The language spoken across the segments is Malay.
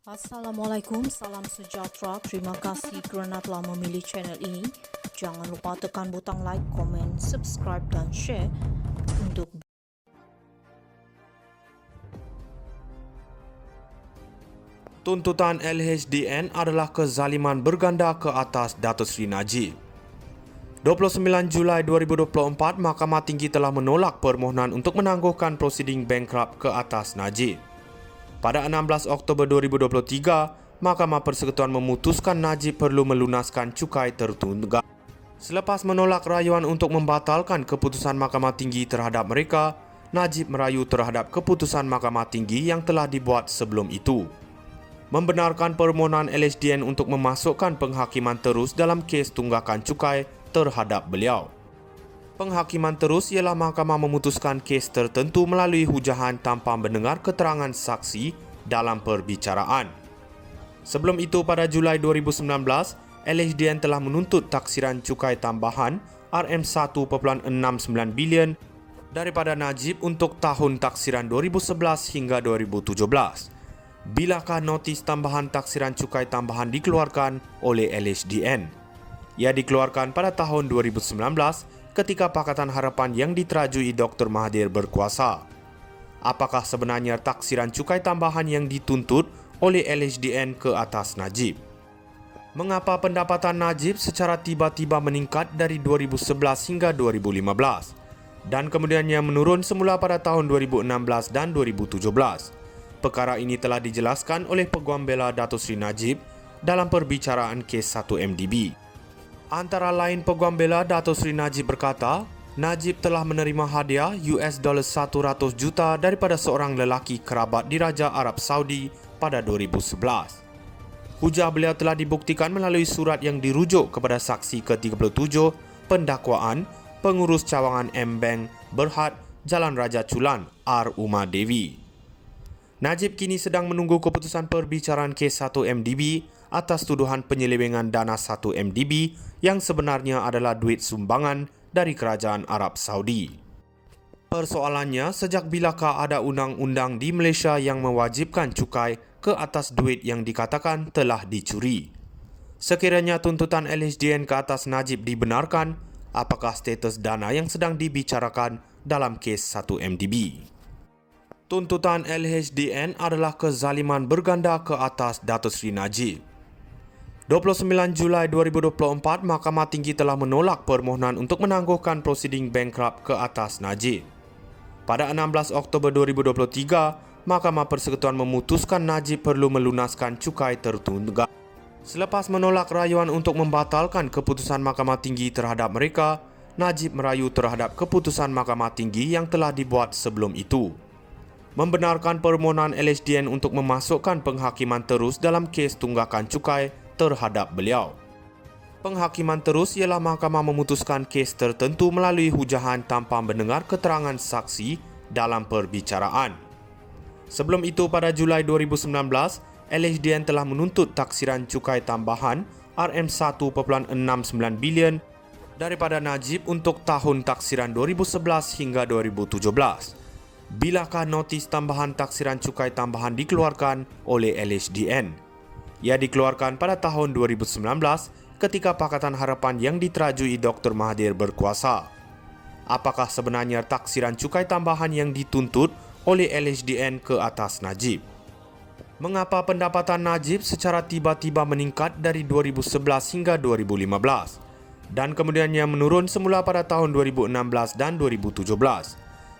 Assalamualaikum, salam sejahtera. Terima kasih kerana telah memilih channel ini. Jangan lupa tekan butang like, komen, subscribe dan share untuk Tuntutan LHDN adalah kezaliman berganda ke atas Datuk Seri Najib. 29 Julai 2024, Mahkamah Tinggi telah menolak permohonan untuk menangguhkan prosiding bankrupt ke atas Najib. Pada 16 Oktober 2023, Mahkamah Persekutuan memutuskan Najib perlu melunaskan cukai tertunggak. Selepas menolak rayuan untuk membatalkan keputusan Mahkamah Tinggi terhadap mereka, Najib merayu terhadap keputusan Mahkamah Tinggi yang telah dibuat sebelum itu, membenarkan permohonan LHDN untuk memasukkan penghakiman terus dalam kes tunggakan cukai terhadap beliau. Penghakiman terus ialah mahkamah memutuskan kes tertentu melalui hujahan tanpa mendengar keterangan saksi dalam perbicaraan. Sebelum itu, pada Julai 2019, LHDN telah menuntut taksiran cukai tambahan RM1.69 bilion daripada Najib untuk tahun taksiran 2011 hingga 2017. Bilakah notis tambahan taksiran cukai tambahan dikeluarkan oleh LHDN? Ia dikeluarkan pada tahun 2019 ketika Pakatan Harapan yang diterajui Dr. Mahathir berkuasa. Apakah sebenarnya taksiran cukai tambahan yang dituntut oleh LHDN ke atas Najib? Mengapa pendapatan Najib secara tiba-tiba meningkat dari 2011 hingga 2015 dan kemudiannya menurun semula pada tahun 2016 dan 2017? Perkara ini telah dijelaskan oleh Peguam Bela Datuk Seri Najib dalam perbicaraan kes 1MDB. Antara lain, Peguam Bela Datuk Seri Najib berkata, Najib telah menerima hadiah $100 juta daripada seorang lelaki kerabat diraja Arab Saudi pada 2011. Hujah beliau telah dibuktikan melalui surat yang dirujuk kepada saksi ke-37 pendakwaan pengurus cawangan M-Bank Berhad Jalan Raja Chulan R. Uma Devi. Najib kini sedang menunggu keputusan perbicaraan kes 1MDB atas tuduhan penyelewengan dana 1MDB yang sebenarnya adalah duit sumbangan dari kerajaan Arab Saudi. Persoalannya, sejak bilakah ada undang-undang di Malaysia yang mewajibkan cukai ke atas duit yang dikatakan telah dicuri? Sekiranya tuntutan LHDN ke atas Najib dibenarkan, apakah status dana yang sedang dibicarakan dalam kes 1MDB? Tuntutan LHDN adalah kezaliman berganda ke atas Datuk Seri Najib. 29 Julai 2024, Mahkamah Tinggi telah menolak permohonan untuk menangguhkan prosiding bankrupt ke atas Najib. Pada 16 Oktober 2023, Mahkamah Persekutuan memutuskan Najib perlu melunaskan cukai tertunggak. Selepas menolak rayuan untuk membatalkan keputusan Mahkamah Tinggi terhadap mereka, Najib merayu terhadap keputusan Mahkamah Tinggi yang telah dibuat sebelum itu, membenarkan permohonan LHDN untuk memasukkan penghakiman terus dalam kes tunggakan cukai terhadap beliau. Penghakiman terus ialah mahkamah memutuskan kes tertentu melalui hujahan tanpa mendengar keterangan saksi dalam perbicaraan. Sebelum itu, pada Julai 2019, LHDN telah menuntut taksiran cukai tambahan RM1.69 bilion daripada Najib untuk tahun taksiran 2011 hingga 2017. Bilakah notis tambahan taksiran cukai tambahan dikeluarkan oleh LHDN? Ia dikeluarkan pada tahun 2019 ketika Pakatan Harapan yang diterajui Dr. Mahathir berkuasa. Apakah sebenarnya taksiran cukai tambahan yang dituntut oleh LHDN ke atas Najib? Mengapa pendapatan Najib secara tiba-tiba meningkat dari 2011 hingga 2015 dan kemudiannya menurun semula pada tahun 2016 dan 2017?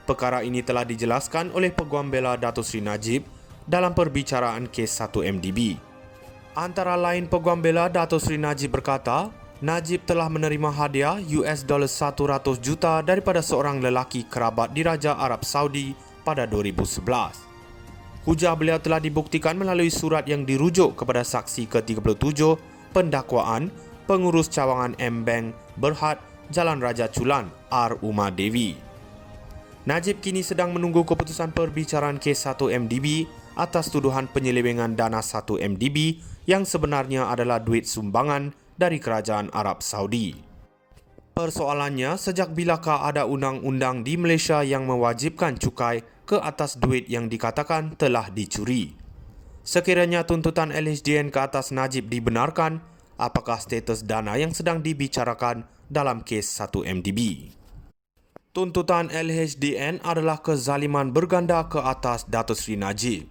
Perkara ini telah dijelaskan oleh Peguam Bela Datuk Seri Najib dalam perbicaraan kes 1MDB. Antara lain, Peguam Bela Datuk Seri Najib berkata, Najib telah menerima hadiah $100 juta daripada seorang lelaki kerabat diraja Arab Saudi pada 2011. Hujah beliau telah dibuktikan melalui surat yang dirujuk kepada saksi ke-37 pendakwaan pengurus cawangan M-Bank Berhad Jalan Raja Chulan R. Uma Devi. Najib kini sedang menunggu keputusan perbicaraan kes 1MDB atas tuduhan penyelewengan dana 1MDB yang sebenarnya adalah duit sumbangan dari kerajaan Arab Saudi. Persoalannya, sejak bilakah ada undang-undang di Malaysia yang mewajibkan cukai ke atas duit yang dikatakan telah dicuri? Sekiranya tuntutan LHDN ke atas Najib dibenarkan, apakah status dana yang sedang dibicarakan dalam kes 1MDB? Tuntutan LHDN adalah kezaliman berganda ke atas Datuk Seri Najib.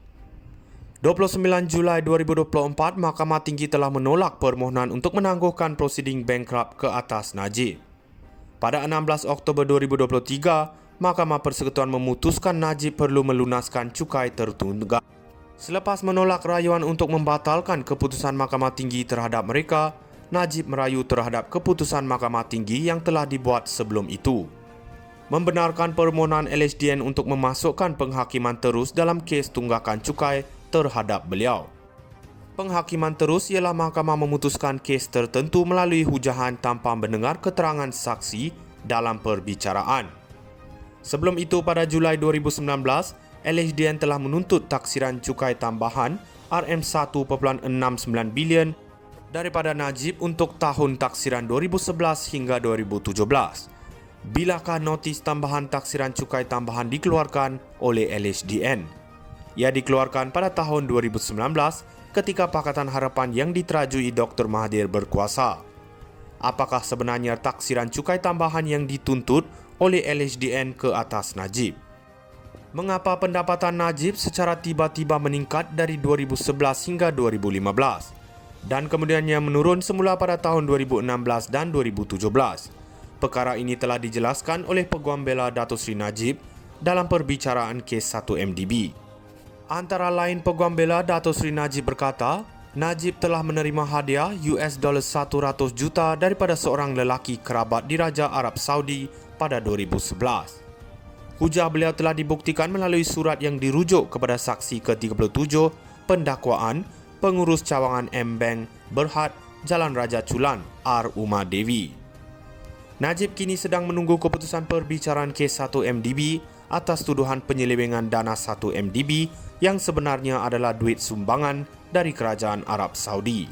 29 Julai 2024, Mahkamah Tinggi telah menolak permohonan untuk menangguhkan prosiding bankrupt ke atas Najib. Pada 16 Oktober 2023, Mahkamah Persekutuan memutuskan Najib perlu melunaskan cukai tertunggak. Selepas menolak rayuan untuk membatalkan keputusan Mahkamah Tinggi terhadap mereka, Najib merayu terhadap keputusan Mahkamah Tinggi yang telah dibuat sebelum itu, membenarkan permohonan LHDN untuk memasukkan penghakiman terus dalam kes tunggakan cukai terhadap beliau. Penghakiman terus ialah mahkamah memutuskan kes tertentu melalui hujahan tanpa mendengar keterangan saksi dalam perbicaraan. Sebelum itu, pada Julai 2019, LHDN telah menuntut taksiran cukai tambahan RM1.69 bilion daripada Najib untuk tahun taksiran 2011 hingga 2017. Bilakah notis tambahan taksiran cukai tambahan dikeluarkan oleh LHDN? Ia dikeluarkan pada tahun 2019 ketika Pakatan Harapan yang diterajui Dr. Mahathir berkuasa. Apakah sebenarnya taksiran cukai tambahan yang dituntut oleh LHDN ke atas Najib? Mengapa pendapatan Najib secara tiba-tiba meningkat dari 2011 hingga 2015 dan kemudiannya menurun semula pada tahun 2016 dan 2017? Perkara ini telah dijelaskan oleh Peguam Bela Datuk Seri Najib dalam perbicaraan kes 1MDB. Antara lain, Peguam Bela Datuk Seri Najib berkata, Najib telah menerima hadiah $100 juta daripada seorang lelaki kerabat diraja Arab Saudi pada 2011. Hujah beliau telah dibuktikan melalui surat yang dirujuk kepada saksi ke-37 pendakwaan pengurus cawangan M-Bank Berhad Jalan Raja Chulan R. Uma Devi. Najib kini sedang menunggu keputusan perbicaraan kes 1MDB atas tuduhan penyelewengan dana 1MDB yang sebenarnya adalah duit sumbangan dari kerajaan Arab Saudi.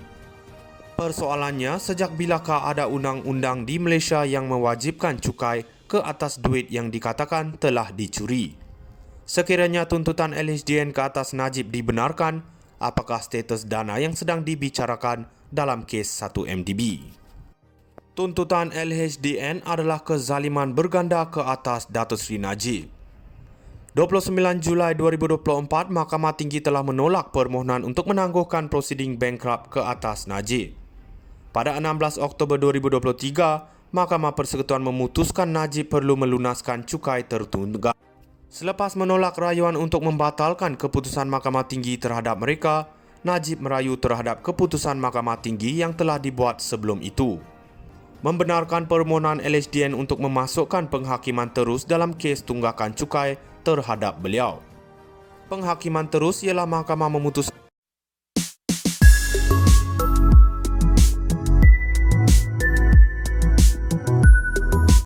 Persoalannya, sejak bilakah ada undang-undang di Malaysia yang mewajibkan cukai ke atas duit yang dikatakan telah dicuri? Sekiranya tuntutan LHDN ke atas Najib dibenarkan, apakah status dana yang sedang dibicarakan dalam kes 1MDB? Tuntutan LHDN adalah kezaliman berganda ke atas Datuk Seri Najib. 29 Julai 2024, Mahkamah Tinggi telah menolak permohonan untuk menangguhkan prosiding bankrupt ke atas Najib. Pada 16 Oktober 2023, Mahkamah Persekutuan memutuskan Najib perlu melunaskan cukai tertunggak. Selepas menolak rayuan untuk membatalkan keputusan Mahkamah Tinggi terhadap mereka, Najib merayu terhadap keputusan Mahkamah Tinggi yang telah dibuat sebelum itu, membenarkan permohonan LHDN untuk memasukkan penghakiman terus dalam kes tunggakan cukai terhadap beliau. Penghakiman terus ialah mahkamah memutuskan